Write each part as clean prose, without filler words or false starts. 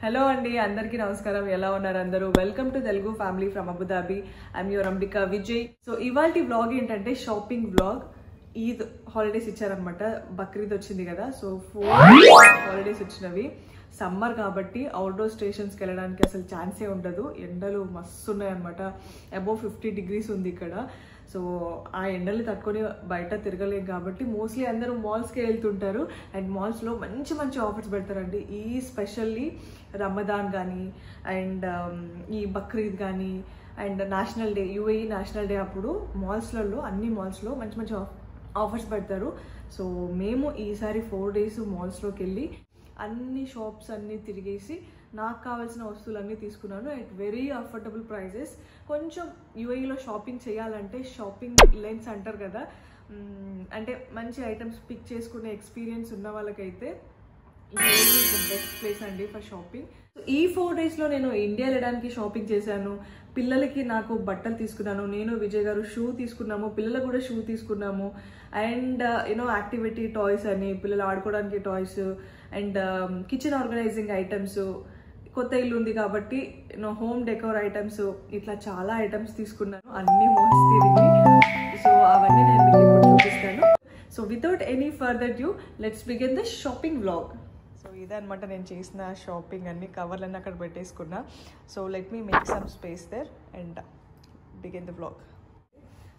Hello అండి, అందరికీ నమస్కారం. ఎలా ఉన్నారు అందరూ? Welcome to Telugu family from Abu Dhabi. I'm your Ambika Vijay. So ఇవాల్టి వ్లాగ్ ఏంటంటే షాపింగ్ వ్లాగ్. ఈద్ హాలిడేస్ ఇచ్చారనమాట. బక్రీద్ వచ్చింది కదా, సో 4 హాలిడేస్ వచ్చినవి. సమ్మర్ కాబట్టి అవుట్డోర్ స్టేషన్స్కి వెళ్ళడానికి అసలు ఛాన్సే ఉండదు. ఎండలు మస్తు ఉన్నాయి అనమాట. అబోవ్ 50 degrees ఉంది ఇక్కడ. సో ఆ ఎండలు తట్టుకొని బయట తిరగలేం కాబట్టి మోస్ట్లీ అందరూ మాల్స్కి వెళ్తుంటారు. అండ్ మాల్స్లో మంచి మంచి ఆఫర్స్ పెడతారండి. ఈ స్పెషల్లీ రమదాన్ కానీ అండ్ ఈ బక్రీద్ కానీ and national day, UAE national day అప్పుడు మాల్స్లలో అన్ని మాల్స్లో మంచి మంచి ఆఫర్స్ పెడతారు. సో మేము ఈసారి 4 days మాల్స్లోకి వెళ్ళి అన్ని షాప్స్ అన్నీ తిరిగేసి నాకు కావాల్సిన వస్తువులన్నీ తీసుకున్నాను అట్ వెరీ అఫోర్డబుల్ ప్రైజెస్. కొంచెం యూఏఈలో షాపింగ్ చేయాలంటే షాపింగ్ లెన్స్ అంటారు కదా, అంటే మంచి ఐటమ్స్ పిక్ చేసుకునే ఎక్స్పీరియన్స్ ఉన్న వాళ్ళకైతే బెస్ట్ ప్లేస్ అండి ఫర్ షాపింగ్. ఈ 4 daysలో నేను ఇండియా వెళ్ళడానికి షాపింగ్ చేశాను. పిల్లలకి నాకు బట్టలు తీసుకున్నాను. నేను విజయ్ గారు షూ తీసుకున్నాము. పిల్లలకు కూడా షూ తీసుకున్నాము. అండ్ యాక్టివిటీ టాయ్స్ అని పిల్లలు ఆడుకోవడానికి toys and kitchen organising items. కొత్త ఇల్లు ఉంది కాబట్టి హోమ్ డెకోర్ ఐటమ్స్, ఇట్లా చాలా ఐటమ్స్ తీసుకున్నాను. అన్ని మోస్ట్ తిరిగి. సో అవన్నీ నేను మీకు ఇప్పుడు చూపిస్తాను. So without any further due let's begin the shopping vlog. So ఇదనమాట నేను చేసిన షాపింగ్. అన్ని కవర్లన్నీ అక్కడ పెట్టేసుకున్నా. So let me make some space there and begin the vlog.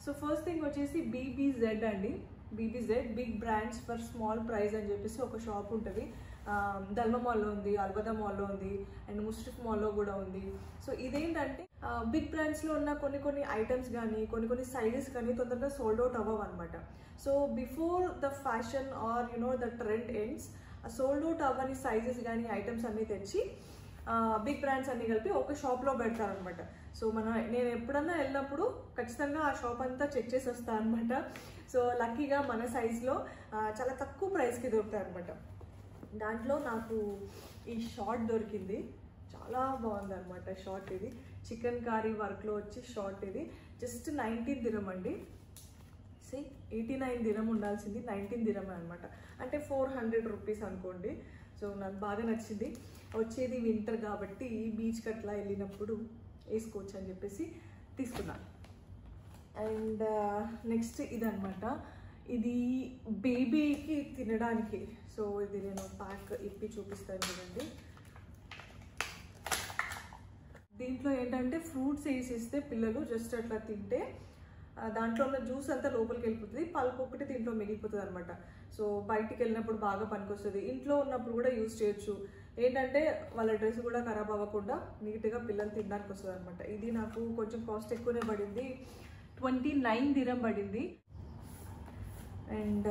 So first thing వచ్చేసి బీబీజెడ్ అండి. BBZ big brands for small price అని చెప్పేసి ఒక షాప్ ఉంటుంది. దల్మా మాల్లో ఉంది, అల్బదా మాల్లో ఉంది అండ్ ముస్రిఫ్ మాల్లో కూడా ఉంది. సో ఇదేంటంటే బిగ్ బ్రాండ్స్లో ఉన్న కొన్ని ఐటమ్స్ కానీ కొన్ని సైజెస్ కానీ తొందరగా సోల్డ్ అవుట్ అవ్వవు అనమాట. So before the fashion are the trend ends, sold out అవ్వని సైజెస్ కానీ ఐటమ్స్ అన్నీ తెచ్చి బిగ్ బ్రాండ్స్ అన్నీ కలిపి ఒక షాప్లో పెడతారనమాట. సో నేను ఎప్పుడన్నా వెళ్ళినప్పుడు ఖచ్చితంగా ఆ షాప్ అంతా చెక్ చేసి వస్తాను అనమాట. సో లక్కీగా మన సైజులో చాలా తక్కువ ప్రైస్కి దొరుకుతాయి అనమాట. దాంట్లో నాకు ఈ షార్ట్ దొరికింది. చాలా బాగుంది అనమాట షార్ట్. ఇది చికెన్ కారీ వర్క్లో వచ్చి షార్ట్. ఇది జస్ట్ 19 dirham అండి. 89 dirham ఉండాల్సింది 19 dirham అనమాట. అంటే 400 rupees అనుకోండి. సో నాకు బాగా నచ్చింది. వచ్చేది వింటర్ కాబట్టి బీచ్కి అట్లా వెళ్ళినప్పుడు వేసుకోవచ్చు అని చెప్పేసి తీసుకున్నాను. అండ్ నెక్స్ట్ ఇదనమాట. ఇది బేబీకి తినడానికి. సో ఇది నేను ప్యాక్ ఇప్పి చూపిస్తాను చూడండి. దీంట్లో ఏంటంటే ఫ్రూట్స్ వేసిస్తే పిల్లలు జస్ట్ అట్లా తింటే దాంట్లో ఉన్న జ్యూస్ అంతా లోపలికి వెళ్ళిపోతుంది, పల్పు ఒకటి దీంట్లో మిగిలిపోతుంది అనమాట. సో బయటికి వెళ్ళినప్పుడు బాగా పనికొస్తుంది. ఇంట్లో ఉన్నప్పుడు కూడా యూజ్ చేయొచ్చు. ఏంటంటే వాళ్ళ డ్రెస్ కూడా ఖరాబ్ అవ్వకుండా నీట్గా పిల్లలు తినడానికి వస్తుంది అనమాట. ఇది నాకు కొంచెం కాస్ట్ ఎక్కువనే పడింది. 29 dirham పడింది. అండ్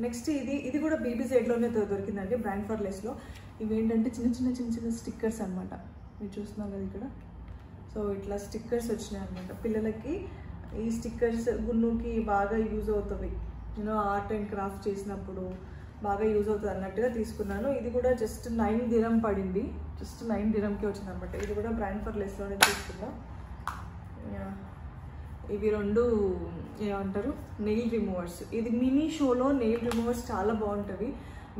నెక్స్ట్ ఇది కూడా బీబీజెడ్లోనే దొరికిందండి, బ్రాండ్ ఫర్ లెస్లో. ఇవి ఏంటంటే చిన్న స్టిక్కర్స్ అనమాట. మీరు చూస్తున్నారు కదా ఇక్కడ. సో ఇట్లా స్టిక్కర్స్ వచ్చినాయి అనమాట. పిల్లలకి ఈ స్టిక్కర్స్ గున్నుకి బాగా యూజ్ అవుతుంది. ఆర్ట్ అండ్ క్రాఫ్ట్ చేసినప్పుడు బాగా యూజ్ అవుతుంది అన్నట్టుగా తీసుకున్నాను. ఇది కూడా జస్ట్ 9 dirham పడింది. జస్ట్ 9 dirhamకి వచ్చింది అనమాట. ఇది కూడా బ్రాండ్ ఫర్ లెస్లోనే తీసుకున్నా. ఇవి 2 ఏమంటారు నెయిల్ రిమూవర్స్. ఇది మినీ షోలో నెయిల్ రిమూవర్స్ చాలా బాగుంటుంది.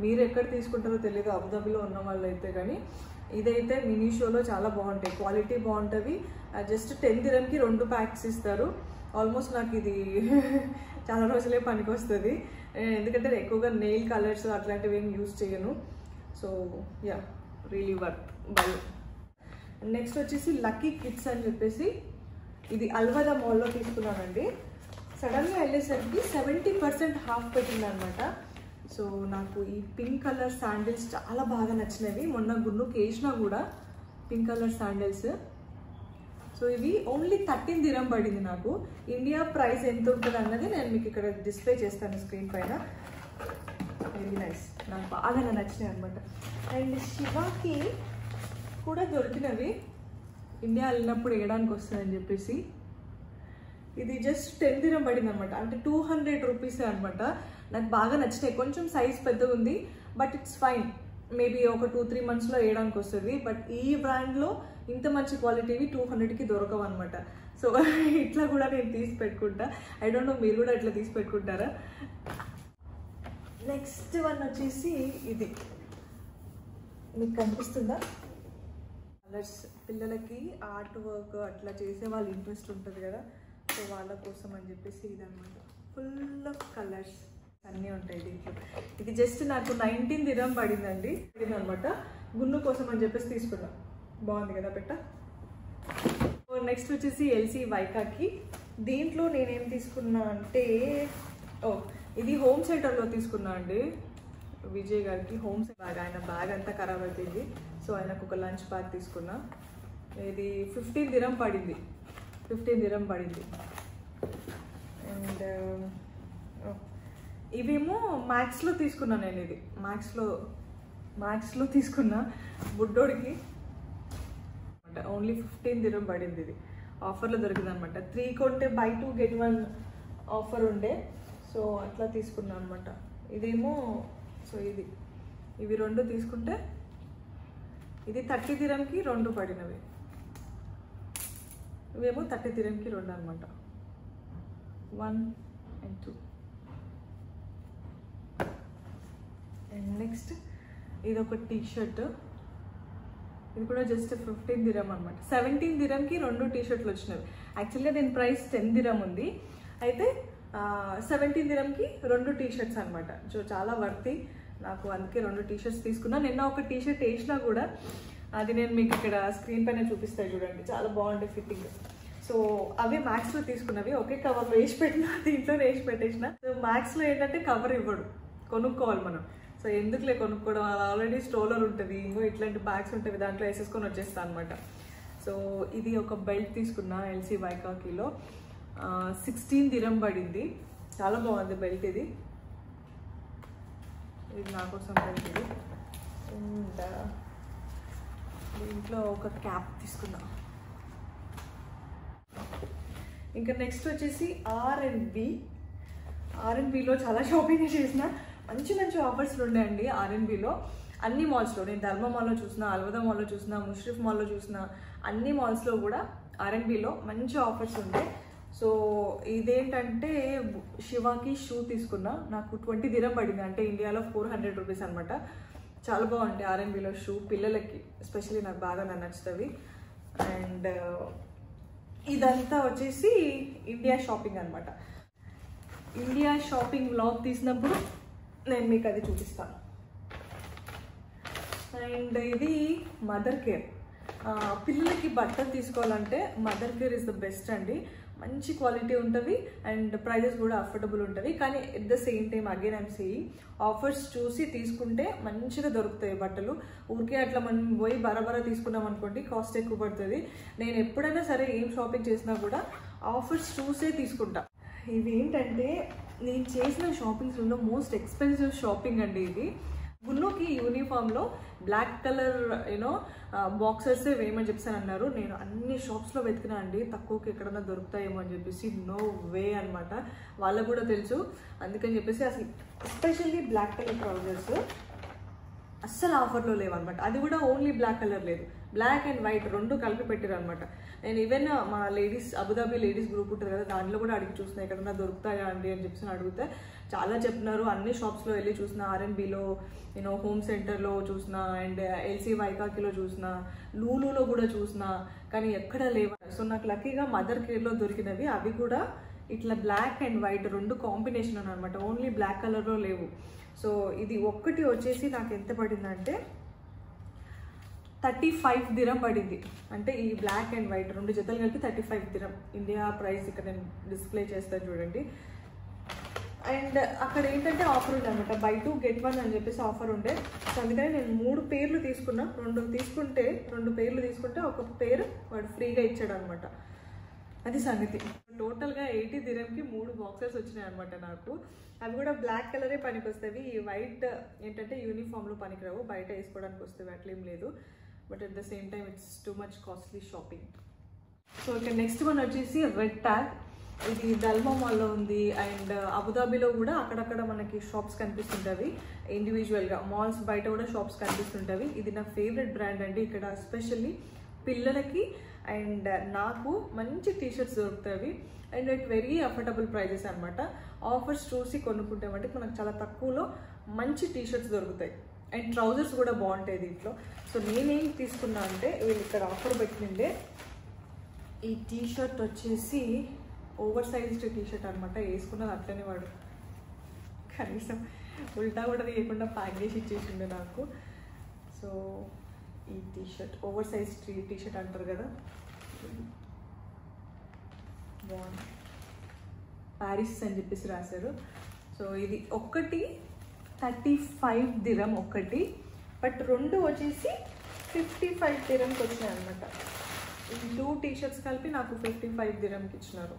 మీరు ఎక్కడ తీసుకుంటారో తెలియదు అబుదాబిలో ఉన్న వాళ్ళు అయితే, కానీ ఇదైతే మినీ షోలో చాలా బాగుంటాయి. క్వాలిటీ బాగుంటుంది. జస్ట్ 10 dirhamకి 2 packs ఇస్తారు. ఆల్మోస్ట్ నాకు ఇది చాలా రోజులే పనికి వస్తుంది. ఎందుకంటే ఎక్కువగా నెయిల్ కలర్స్ అట్లాంటివి ఏం యూజ్ చేయను. So yeah, really worth by. Next వచ్చేసి లక్కీ కిడ్స్ అని చెప్పేసి ఇది అల్వదా మాల్లో తీసుకున్నానండి. సడన్గా వెళ్ళేసరికి 70% హాఫ్ పెట్టిందనమాట. సో నాకు ఈ పింక్ కలర్ శాండిల్స్ చాలా బాగా నచ్చినవి. మొన్న గున్నుకి వేసినా కూడా పింక్ కలర్ శాండిల్స్. సో ఇవి ఓన్లీ 13 dirham పడింది నాకు. ఇండియా ప్రైస్ ఎంత ఉంటుంది అన్నది నేను మీకు ఇక్కడ డిస్ప్లే చేస్తాను స్క్రీన్ పైన. వెరీ నైస్, నాకు బాగా నచ్చినాయి అనమాట. అండ్ శివాకి కూడా దొరికినవి ఇండియా వెళ్ళినప్పుడు వేయడానికి వస్తుందని చెప్పేసి. ఇది జస్ట్ 10 dirham పడింది అనమాట. అంటే 200 rupees అనమాట. నాకు బాగా నచ్చినాయి. కొంచెం సైజ్ పెద్దగా ఉంది బట్ ఇట్స్ ఫైన్. మేబీ ఒక 2-3 monthsలో వేయడానికి వస్తుంది. బట్ ఈ బ్రాండ్లో ఇంత మంచి క్వాలిటీవి 200కి దొరకవు అనమాట. సో ఇట్లా కూడా నేను తీసి పెట్టుకుంటా. ఐ డోంట్ నో మీరు కూడా ఇట్లా తీసి పెట్టుకుంటారా. నెక్స్ట్ వన్ వచ్చేసి ఇది మీకు కనిపిస్తుందా? కలర్స్ పిల్లలకి ఆర్ట్ వర్క్ అట్లా చేసే వాళ్ళ ఇంట్రెస్ట్ ఉంటుంది కదా, సో వాళ్ళ కోసం అని చెప్పేసి ఇదన్నమాట. ఫుల్ ఆఫ్ కలర్స్ అన్నీ ఉంటాయి దీంట్లో. ఇది జస్ట్ నాకు 19 dirham పడిందండి అనమాట. గున్ను కోసం అని చెప్పేసి తీసుకున్నాం. బాగుంది కదా పెట్ట. నెక్స్ట్ వచ్చేసి ఎల్సీ వైకాకి. దీంట్లో నేనేం తీసుకున్నా అంటే ఇది హోమ్ సెంటర్లో తీసుకున్నా అండి. విజయ్ గారికి హోమ్ బ్యాగ్, ఆయన బ్యాగ్ అంతా ఖరాబ్ అయిపోయింది, సో ఆయనకు ఒక లంచ్ బ్యాగ్ తీసుకున్నా. ఇది 15 dirham పడింది. 15 dirham పడింది. అండ్ ఇవేమో మ్యాక్స్లో తీసుకున్నా నేను. ఇది మ్యాక్స్లో తీసుకున్నా బుడ్డోడికి. ఓన్లీ 15 dirham పడింది. ఇది ఆఫర్లో దొరికింది అనమాట. 3 కొంటే buy 2 get 1 ఆఫర్ ఉండే, సో అట్లా తీసుకున్నా అనమాట. ఇదేమో సో ఇవి 2 తీసుకుంటే ఇది 30 dirhamకి 2 పడినవి. ఇవేమో 30 dirhamకి 2 అనమాట. 1 and 2. అండ్ నెక్స్ట్ ఇది ఒక టీషర్ట్. ఇది కూడా జస్ట్ 15 dirham అనమాట. 17 dirhamకి 2 టీషర్ట్లు వచ్చినవి. యాక్చువల్గా దీని ప్రైస్ 10 dirham ఉంది, అయితే 17 dirhamకి 2 టీషర్ట్స్ అనమాట. సో చాలా వర్తి నాకు, అందుకే 2 టీషర్ట్స్ తీసుకున్నా. నిన్న ఒక టీషర్ట్ వేసినా కూడా అది నేను మీకు ఇక్కడ స్క్రీన్ పైన చూపిస్తాను చూడండి, చాలా బాగుండే ఫిట్టింగ్. సో అవి మ్యాక్స్లో తీసుకున్నవి. ఒకే కవర్లో వేసి పెట్టినా, దీంట్లో వేసి పెట్టేసిన. సో మ్యాక్స్లో ఏంటంటే కవర్ ఇవ్వడు, కొనుక్కోవాలి మనం. సో ఎందుకులే కొనుక్కోవడం, ఆల్రెడీ స్ట్రోలర్ ఉంటుంది, ఇంకో ఇట్లాంటి బ్యాగ్స్ ఉంటాయి, దాంట్లో వేసేసుకొని వచ్చేస్తాను అనమాట. సో ఇది ఒక బెల్ట్ తీసుకున్నా ఎల్సీ వైకాకిలో. 16 dirham పడింది. చాలా బాగుంది బెల్ట్. ఇది నా కోసం బెల్ట్ ఇది. అండ్ దీంట్లో ఒక క్యాప్ తీసుకున్నా. ఇంకా నెక్స్ట్ వచ్చేసి ఆర్ఎన్బిలో చాలా షాపింగ్ చేసిన. మంచి మంచి ఆఫర్స్లు ఉన్నాయండి ఆర్ఎన్బిలో. అన్ని మాల్స్లో, నేను ధర్మ మాల్లో చూసిన, అల్వదా మాల్లో చూసిన, ముష్రిఫ్ మాల్లో చూసిన, అన్ని మాల్స్లో కూడా ఆర్ఎన్బిలో మంచి ఆఫర్స్ ఉంటాయి. సో ఇదేంటంటే శివాకి షూ తీసుకున్నా. నాకు 20 dirham పడింది, అంటే ఇండియాలో 400 rupees అనమాట. చాలా బాగుంటాయి ఆర్ఎన్బిలో షూ, పిల్లలకి ఎస్పెషల్లీ నాకు బాగా నచ్చుతుంది. అండ్ ఇదంతా వచ్చేసి ఇండియా షాపింగ్ అనమాట. ఇండియా షాపింగ్ వ్లాగ్ తీసినప్పుడు నేను మీకు అది చూపిస్తాను. అండ్ ఇది మదర్ కేర్. పిల్లలకి బట్టలు తీసుకోవాలంటే mother care is the best అండి. మంచి క్వాలిటీ ఉంటుంది అండ్ ప్రైజెస్ కూడా అఫోర్డబుల్ ఉంటుంది. కానీ at the same time again I'm saying, offers చూసి తీసుకుంటే మంచిగా దొరుకుతాయి బట్టలు. ఊరికే అట్లా మనం పోయి బరాబరా తీసుకున్నాం అనుకోండి, కాస్ట్ ఎక్కువ పడుతుంది. నేను ఎప్పుడైనా సరే ఏం షాపింగ్ చేసినా కూడా ఆఫర్స్ చూసే తీసుకుంటా. ఇవి ఏంటంటే నేను చేసిన షాపింగ్స్లో మోస్ట్ ఎక్స్పెన్సివ్ షాపింగ్ అండి ఇది. గున్నుకి యూనిఫామ్లో బ్లాక్ కలర్ బాక్సర్సే వేయమని చెప్పేసి అన్నారు. నేను అన్ని షాప్స్లో వెతికినా అండి, తక్కువకి ఎక్కడన్నా దొరుకుతాయేమో అని చెప్పేసి. నో వే అనమాట, వాళ్ళకు కూడా తెలుసు. అందుకని చెప్పేసి అసలు ఎస్పెషల్లీ బ్లాక్ కలర్ ట్రౌజర్స్ అస్సలు ఆఫర్లో లేవన్నమాట. అది కూడా ఓన్లీ బ్లాక్ కలర్ లేదు, బ్లాక్ అండ్ వైట్ 2 కలిపి పెట్టారు అనమాట. నేను ఈవెన్ మా లేడీస్ అబుదాబి లేడీస్ గ్రూప్ ఉంటుంది కదా, దాంట్లో కూడా అడిగి చూసిన ఎక్కడన్నా దొరుకుతాయా అండి అని చెప్పేసి అడిగితే చాలా చెప్తున్నారు. అన్ని షాప్స్లో వెళ్ళి చూసిన, ఆర్ఎన్బిలో, హోమ్ సెంటర్లో చూసిన, అండ్ ఎల్సీ వైకాకిలో చూసిన, లూలులో కూడా చూసిన, కానీ ఎక్కడ లేవు. సో నాకు లక్కీగా మదర్ కేర్లో దొరికినవి. అవి కూడా ఇట్లా బ్లాక్ అండ్ వైట్ 2 కాంబినేషన్ అనమాట, ఓన్లీ బ్లాక్ కలర్లో లేవు. సో ఇది ఒక్కటి వచ్చేసి నాకు ఎంత పడిందంటే 35 dirham పడింది. అంటే ఈ బ్లాక్ అండ్ వైట్ 2 జతలు కలిపి 35 dirham. ఇండియా ప్రైస్ ఇక్కడ నేను డిస్ప్లే చేస్తాను చూడండి. అండ్ అక్కడ ఏంటంటే ఆఫర్ ఉంది అనమాట, buy 2 get 1 అని చెప్పేసి ఆఫర్ ఉండే. సో అందుకని నేను 3 పేర్లు తీసుకున్నా. 2 పేర్లు తీసుకుంటే ఒక పేరు వాడు ఫ్రీగా ఇచ్చాడు అనమాట. అది సంగతి. టోటల్గా 80 dirhamకి 3 బాక్సెస్ వచ్చినాయి అనమాట నాకు. అవి కూడా బ్లాక్ కలరే పనికి వస్తాయి. ఈ వైట్ ఏంటంటే యూనిఫామ్లో పనికిరావు, బయట వేసుకోవడానికి వస్తాయి, అట్లేం లేదు. But at the same time it's too much costly shopping. So ఇక్కడ నెక్స్ట్ వన్ వచ్చేసి రెడ్ ట్యాగ్. ఇది దల్మా మాల్లో ఉంది అండ్ అబుదాబిలో కూడా అక్కడక్కడ మనకి షాప్స్ కనిపిస్తుంటవి ఇండివిజువల్గా. మాల్స్ బయట కూడా షాప్స్ కనిపిస్తుంటవి. ఇది నా ఫేవరెట్ బ్రాండ్ అండి. ఇక్కడ ఎస్పెషల్లీ పిల్లలకి అండ్ నాకు మంచి టీషర్ట్స్ దొరుకుతాయి and at very affordable prices అనమాట. ఆఫర్స్ చూసి కొనుక్కుంటామంటే మనకు చాలా తక్కువలో మంచి టీషర్ట్స్ దొరుకుతాయి. అండ్ ట్రౌజర్స్ కూడా బాగుంటాయి దీంట్లో. సో నేనేం తీసుకున్నా అంటే వీళ్ళు ఇక్కడ ఆఫర్ పెట్టిండే ఈ టీషర్ట్ వచ్చేసి ఓవర్ సైజ్డ్ టీషర్ట్ అనమాట. వేసుకున్నది అట్లనే వాడు కనీసం ఉల్టా కూడా తీయకుండా ప్యాక్ చేసి ఇచ్చేసిండే నాకు. సో ఈ టీషర్ట్ ఓవర్ సైజ్ టీషర్ట్ అంటారు కదా, బాగుంది. ప్యారిస్ అని చెప్పేసి రాశారు. సో ఇది ఒక్కటి 35 dirham ఒక్కటి, బట్ రెండు వచ్చేసి 55 dirhamకి వచ్చినాయి అనమాట. ఈ 2 టీషర్ట్స్ కలిపి నాకు 55 dirhamకి ఇచ్చినారు.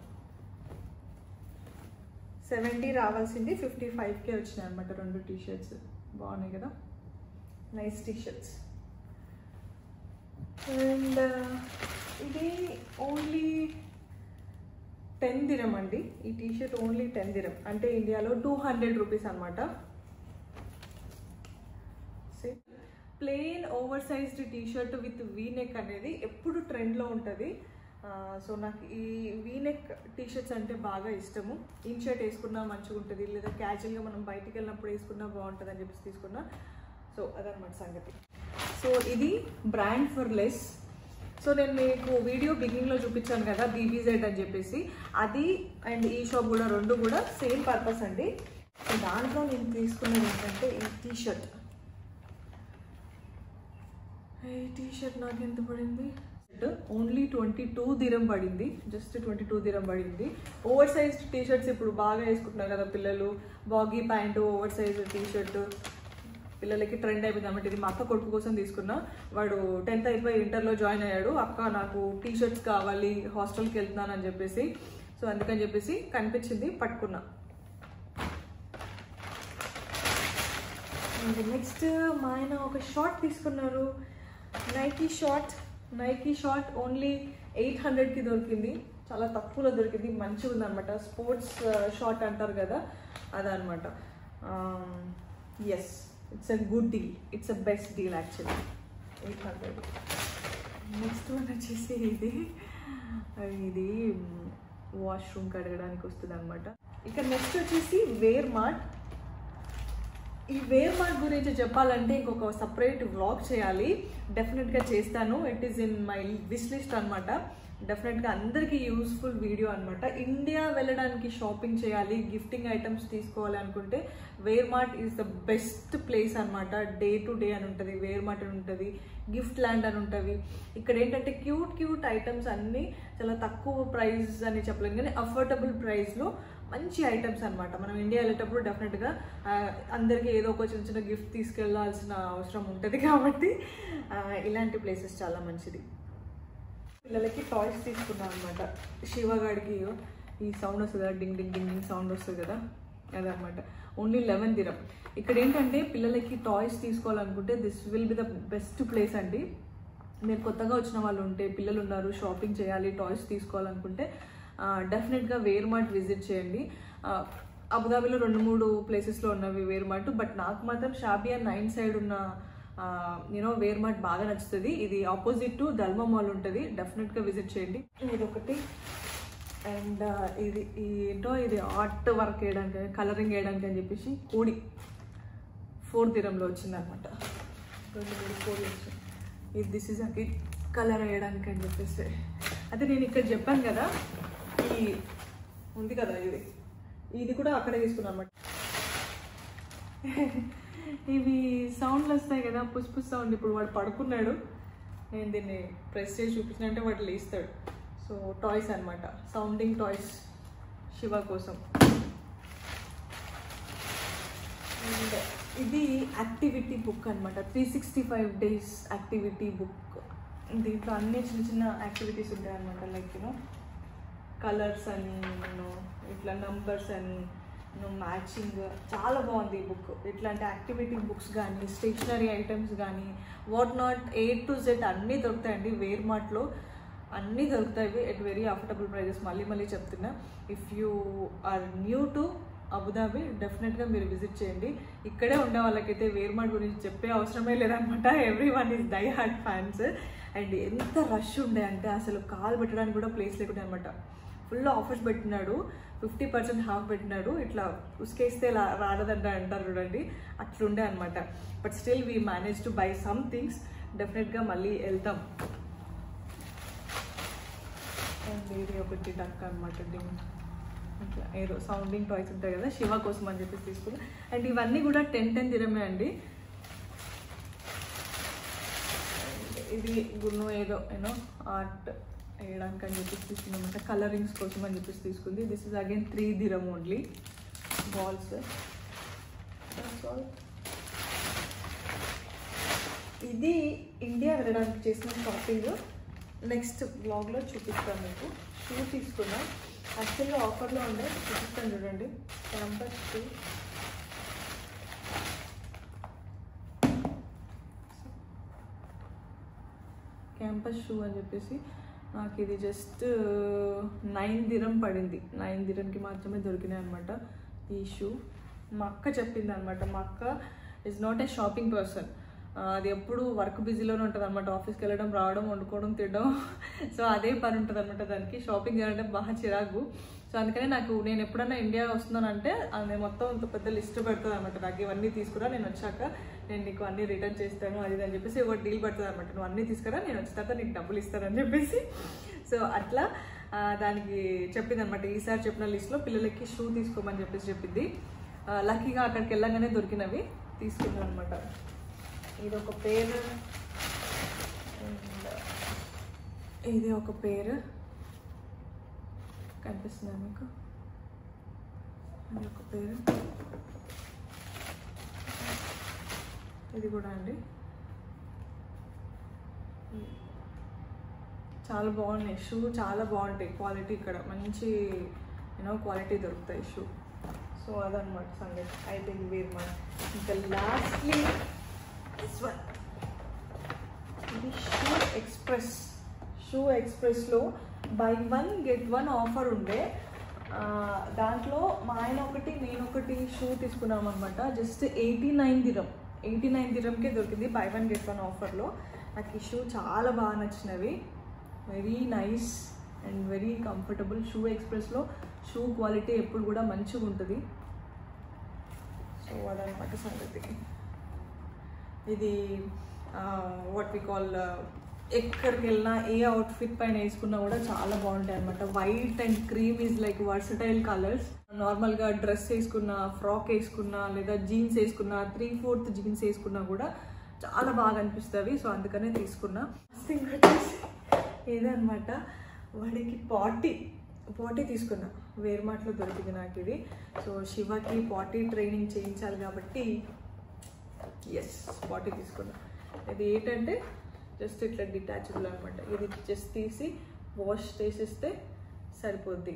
70 రావాల్సింది 55కే వచ్చినాయి అనమాట 2 టీషర్ట్స్. బాగున్నాయి కదా, నైస్ టీషర్ట్స్. అండ్ ఇది ఓన్లీ 10 dirham అండి. ఈ టీషర్ట్ ఓన్లీ 10 dirham, అంటే ఇండియాలో 200 రూపీస్ అనమాట. Plain over sized t-shirt with v-neck అనేది ఎప్పుడు ట్రెండ్లో ఉంటుంది. సో నాకు ఈ వీనెక్ టీషర్ట్స్ అంటే బాగా ఇష్టము. ఇన్ షర్ట్ వేసుకున్నా మంచిగా ఉంటుంది, లేదా క్యాజువల్గా మనం బయటికి వెళ్ళినప్పుడు వేసుకున్నా బాగుంటుంది అని చెప్పేసి తీసుకున్నా. సో అదనమాట సంగతి. సో ఇది బ్రాండ్ ఫర్ లెస్. సో నేను మీకు వీడియో బిగినింగ్లో చూపించాను కదా బీబీజెడ్ అని చెప్పేసి, అది అండ్ ఈ షాప్ కూడా రెండు కూడా సేమ్ పర్పస్ అండి. సో దాంట్లో నేను తీసుకున్నది ఏంటంటే ఈ టీషర్ట్. ఈ టీషర్ట్ నాకు ఎంత పడింది, ఓన్లీ 22 dirham పడింది. జస్ట్ 22 dirham పడింది. ఓవర్ సైజ్ టీషర్ట్స్ ఇప్పుడు బాగా వేసుకుంటున్నారు కదా పిల్లలు, baggy pant over size t-shirt పిల్లలకి ట్రెండ్ అయిపోయింది అన్నమాట. ఇది మా అక్క కొడుకు కోసం తీసుకున్నా. వాడు 10th అయిపోయి ఇంటర్లో జాయిన్ అయ్యాడు. అక్క నాకు టీషర్ట్స్ కావాలి, హాస్టల్కి వెళ్తున్నాను అని చెప్పేసి. సో అందుకని చెప్పేసి కనిపించింది, పట్టుకున్నా. నెక్స్ట్ మా ఆయన ఒక షార్ట్ తీసుకున్నారు, నైకీ షార్ట్ ఓన్లీ 800కి దొరికింది. చాలా తక్కువలో దొరికింది, మంచిగా ఉందన్నమాట. స్పోర్ట్స్ షార్ట్ అంటారు కదా అదనమాట. Yes, it's a good deal, it's a best deal actually. 800. Next one వచ్చేసి ఇది వాష్రూమ్ కడగడానికి వస్తుంది అనమాట. ఇక నెక్స్ట్ వచ్చేసి వేర్ మార్ట్. ఈ వేర్ మార్ట్ గురించి చెప్పాలంటే ఇంకొక సపరేట్ వ్లాగ్ చేయాలి, డెఫినెట్గా చేస్తాను. It is in my wish list అనమాట. డెఫినెట్గా అందరికీ యూస్ఫుల్ వీడియో అనమాట. ఇండియా వెళ్ళడానికి షాపింగ్ చేయాలి, గిఫ్టింగ్ ఐటమ్స్ తీసుకోవాలి అనుకుంటే Wear Mart is the best place అనమాట. డే టు డే అని ఉంటుంది, వేర్ మార్ట్ అని ఉంటుంది, గిఫ్ట్ ల్యాండ్ అని ఉంటుంది. ఇక్కడ ఏంటంటే క్యూట్ ఐటమ్స్ అన్నీ చాలా తక్కువ ప్రైస్ అని చెప్పలేము కానీ అఫోర్డబుల్ ప్రైస్లో మంచి ఐటమ్స్ అనమాట. మనం ఇండియా వెళ్ళేటప్పుడు డెఫినెట్గా అందరికీ ఏదో ఒక చిన్న గిఫ్ట్ తీసుకెళ్లాల్సిన అవసరం ఉంటుంది కాబట్టి ఇలాంటి ప్లేసెస్ చాలా మంచిది. పిల్లలకి టాయ్స్ తీసుకున్నాం అనమాట. శివగాడికి ఈ సౌండ్ వస్తుంది కదా, డింగ్ డింగ్ డింగ్ డింగ్ సౌండ్ వస్తుంది కదా, అదనమాట. Only 11 dirham. ఇక్కడ ఏంటంటే పిల్లలకి టాయ్స్ తీసుకోవాలనుకుంటే this will be the best place అండి. మీరు కొత్తగా వచ్చిన వాళ్ళు ఉంటే, పిల్లలు ఉన్నారు, షాపింగ్ చేయాలి, టాయ్స్ తీసుకోవాలనుకుంటే డెఫినెట్గా వేర్ మార్ట్ విజిట్ చేయండి. అబుదాబిలో 2-3 ప్లేసెస్లో ఉన్నవి వేర్ మార్ట్, బట్ నాకు మాత్రం షాబియా 9 సైడ్ ఉన్న వేర్ మార్ట్ బాగా నచ్చుతుంది. ఇది ఆపోజిట్ టు దల్మా మాల్ ఉంటుంది, డెఫినెట్గా విజిట్ చేయండి. ఇది ఒకటి. అండ్ ఇది ఏంటో ఇది ఆర్ట్ వర్క్ వేయడానికి, కలరింగ్ వేయడానికి అని చెప్పేసి కూడి 4 dirhamలో వచ్చింది అనమాట. 4 వచ్చింది. ఇది దిస్ ఈజ్ అకి కలర్ వేయడానికి అని చెప్పేసి. అదే నేను ఇక్కడ చెప్పాను కదా, ఈ ఉంది కదా ఇది కూడా అక్కడే తీసుకున్నాను అనమాట. ఇవి సౌండ్లు వస్తాయి కదా, పుష్పు సౌండ్. ఇప్పుడు వాడు పడుకున్నాడు, నేను దీన్ని ప్రెస్ చేసి చూపించినంటే వాడు లేస్తాడు. సో టాయ్స్ అనమాట, సౌండింగ్ టాయ్స్ శివ కోసం. అండ్ ఇది యాక్టివిటీ బుక్ అనమాట, 365 days యాక్టివిటీ బుక్. దీంట్లో అన్ని చిన్న యాక్టివిటీస్ ఉంటాయి అనమాట. లైక్ కలర్స్ అని, ఇట్లా నంబర్స్ అని, మ్యాచింగ్. చాలా బాగుంది ఈ బుక్. ఇట్లాంటి యాక్టివిటీ బుక్స్ కానీ, స్టేషనరీ ఐటమ్స్ కానీ, what not A to Z అన్నీ దొరుకుతాయండి వేర్ మార్ట్లో. అన్నీ దొరుకుతాయి ఎట్ వెరీ అఫోర్డబుల్ ప్రైజెస్. మళ్ళీ చెప్తున్నా, if you are new to Abu Dhabi డెఫినెట్గా మీరు విజిట్ చేయండి. ఇక్కడే ఉండే వాళ్ళకైతే వేర్ మార్ట్ గురించి చెప్పే అవసరమే లేదనమాట. Everyone is die hard fans. And ఎంత రష్ ఉండే అంటే అసలు కాలు పెట్టడానికి కూడా ప్లేస్ లేకుండా అనమాట. ఫుల్ ఆఫర్స్ పెట్టినాడు, 50% హాఫ్ పెట్టినాడు. ఇట్లా ఉసుకేస్తే రాడదంట అంటారు చూడండి, అట్లుండే అనమాట. But still we manage to buy some things. డెఫినెట్గా మళ్ళీ వెళ్తాం. అండ్ ఇది ఒకటి డక్ అనమాట, ఇట్లా ఏదో సౌండింగ్ టాయ్స్ ఉంటాయి కదా, శివ కోసం అని చెప్పేసి తీసుకున్నాం. అండ్ ఇవన్నీ కూడా 10 దిరమే అండి. ఇది గున్ను ఏదో ఆర్ట్ వేయడానికి అని చెప్పేసి తీసుకున్నామంట, కలరింగ్స్ కోసం అని చెప్పేసి తీసుకుంది. This is again 3 dirham only balls. ఇది ఇండియా వెళ్ళడానికి చేసిన షాపింగ్. నెక్స్ట్ బ్లాగ్లో చూపిస్తాను మీకు. షూ తీసుకున్నాం, యాక్చువల్గా ఆఫర్లో ఉండే, చూపిస్తాను చూడండి. క్యాంపస్ షూ, క్యాంపస్ షూ అని చెప్పేసి నాకు ఇది జస్ట్ 9 dirham పడింది. 9 dirhamకి మాత్రమే దొరికినాయి అనమాట ఈ షూ. మా అక్క చెప్పింది అనమాట. మా అక్క is not a shopping person, అది ఎప్పుడు వర్క్ బిజీలోనే ఉంటుంది అనమాట. ఆఫీస్కి వెళ్ళడం, రావడం, వండుకోవడం, తినడం, సో అదే పని ఉంటుంది అనమాట దానికి. షాపింగ్ చేయాలంటే బాగా చిరాకు. సో అందుకని నేను ఎప్పుడైనా ఇండియా వస్తున్నానంటే అది మొత్తం అంత పెద్ద లిస్ట్ పెడుతుంది అనమాట. నాకు ఇవన్నీ తీసుకురా, నేను వచ్చాక నేను నీకు అన్నీ రిటర్న్ చేస్తాను అది అని చెప్పేసి ఒక డీల్ పడుతుంది అనమాట. నువ్వు అన్నీ తీసుకురా, నేను వచ్చినాక నీకు డబ్బులు ఇస్తానని చెప్పేసి. సో అట్లా దానికి చెప్పింది అనమాట. ఈసారి చెప్పిన లిస్ట్లో పిల్లలకి షూ తీసుకోమని చెప్పేసి చెప్పింది. లక్కీగా అక్కడికి వెళ్ళగానే దొరికినవి తీసుకున్నాను అనమాట. ఇది ఒక పేరు, ఇది ఒక పేరు కనిపిస్తుందా మీకు? ఇది ఒక పేరు, ఇది కూడా అండి. చాలా బాగున్నాయి షూ, చాలా బాగుంటాయి క్వాలిటీ. ఇక్కడ మంచి క్వాలిటీ దొరుకుతాయి షూ. సో అదనమాట సంగతి. I think where my. ఇంకా లాస్ట్లీ దిస్ వన్, ఇది షూ ఎక్స్ప్రెస్లో బై 1 get 1 ఆఫర్ ఉండే. దాంట్లో మా ఆయన ఒకటి, నేను ఒకటి షూ తీసుకున్నాం అనమాట. జస్ట్ 89 dirhamకే దొరికింది బై 1 get 1 ఆఫర్లో. నాకు ఈ షూ చాలా బాగా నచ్చినవి. Very nice and very comfortable. Shoe ఎక్స్ప్రెస్లో షూ క్వాలిటీ ఎప్పుడు కూడా మంచిగా ఉంటుంది. సో అదనమాట సంగతి. ఇది వాట్ వి కాల్, ఎక్కడికి వెళ్ళినా ఏ అవుట్ఫిట్ పైన వేసుకున్నా కూడా చాలా బాగుంటాయి అనమాట. White and cream is like versatile colours. నార్మల్గా డ్రెస్ వేసుకున్నా, ఫ్రాక్ వేసుకున్నా, లేదా జీన్స్ వేసుకున్నా, 3/4 జీన్స్ వేసుకున్నా కూడా చాలా బాగా అనిపిస్తుంది. సో అందుకనే తీసుకున్నా. ఏదనమాట, వాడికి పాటీ తీసుకున్నా. వేర్మాట్లో దొరికింది నాకు ఇది. సో శివకి పాటీ ట్రైనింగ్ చేయించాలి కాబట్టి పాటీ తీసుకున్నా. ఇది ఏంటంటే జస్ట్ ఇట్లా డిటాచబుల్ అనమాట. ఇది జస్ట్ తీసి వాష్ చేసేస్తే సరిపోద్ది.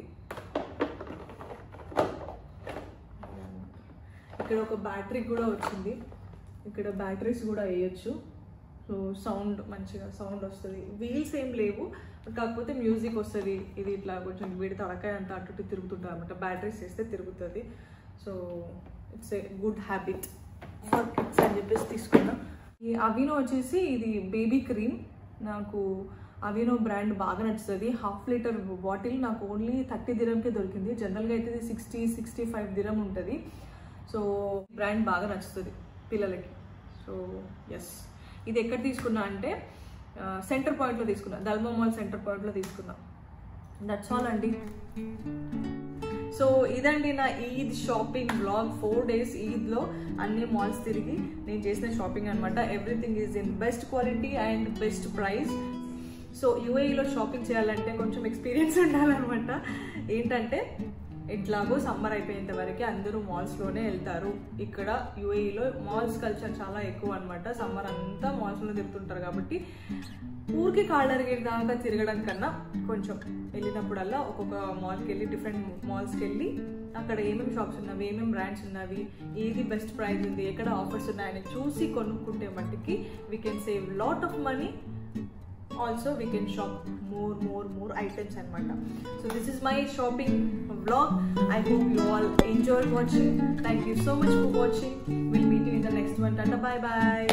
ఇక్కడ ఒక బ్యాటరీ కూడా వచ్చింది. ఇక్కడ బ్యాటరీస్ కూడా వేయచ్చు. సో మంచిగా సౌండ్ వస్తుంది. వీల్స్ ఏం లేవు, కాకపోతే మ్యూజిక్ వస్తుంది. ఇది ఇట్లా కొంచెం వీడి తలకాయ అంతా అటు తిరుగుతుంటుంది అనమాట. బ్యాటరీస్ వేస్తే తిరుగుతుంది. So it's a good habit for kids అని చెప్పేసి తీసుకున్నా. ఈ అవినో వచ్చేసి ఇది బేబీ క్రీమ్. నాకు అవినో బ్రాండ్ బాగా నచ్చుతుంది. 1/2 లీటర్ బాటిల్ నాకు ఓన్లీ 30 dirhamకే దొరికింది. జనరల్గా అయితే ఇది 60-65 dirham ఉంటుంది. సో బ్రాండ్ బాగా నచ్చుతుంది పిల్లలకి. సో ఇది ఎక్కడ తీసుకున్నా అంటే సెంటర్ పాయింట్లో తీసుకున్నా, దల్మా మాల్ సెంటర్ పాయింట్లో తీసుకున్నా. దట్స్ ఆల్ అండి. సో ఇదండి నా ఈద్ షాపింగ్ బ్లాగ్. 4 days ఈద్లో అన్ని మాల్స్ తిరిగి నేను చేసిన షాపింగ్ అనమాట. Everything is in best quality and best price. So యూఏఈలో షాపింగ్ చేయాలంటే కొంచెం ఎక్స్పీరియన్స్ ఉండాలన్నమాట. ఏంటంటే ఎట్లాగో సమ్మర్ అయిపోయేంత వరకు అందరూ మాల్స్లోనే వెళ్తారు. ఇక్కడ యూఏఈలో మాల్స్ కల్చర్ చాలా ఎక్కువ అనమాట. సమ్మర్ అంతా మాల్స్లో తిరుగుతుంటారు కాబట్టి ఊరికి కాళ్ళరిగేటి దాకా తిరగడం కన్నా కొంచెం వెళ్ళినప్పుడల్లా ఒక్కొక్క మాల్కి వెళ్ళి, డిఫరెంట్ మాల్స్కి వెళ్ళి అక్కడ ఏమేమి షాప్స్ ఉన్నవి, ఏమేమి బ్రాండ్స్ ఉన్నవి, ఏది బెస్ట్ ప్రైస్ ఉంది, ఎక్కడ ఆఫర్స్ ఉన్నాయని చూసి కొనుక్కుంటే మట్టికి we can save lot of money. Also we can shop more items anamata. So this is my shopping vlog. I hope you all enjoyed watching. Thank you so much for watching. We'll meet you in the next one. Tata, bye bye.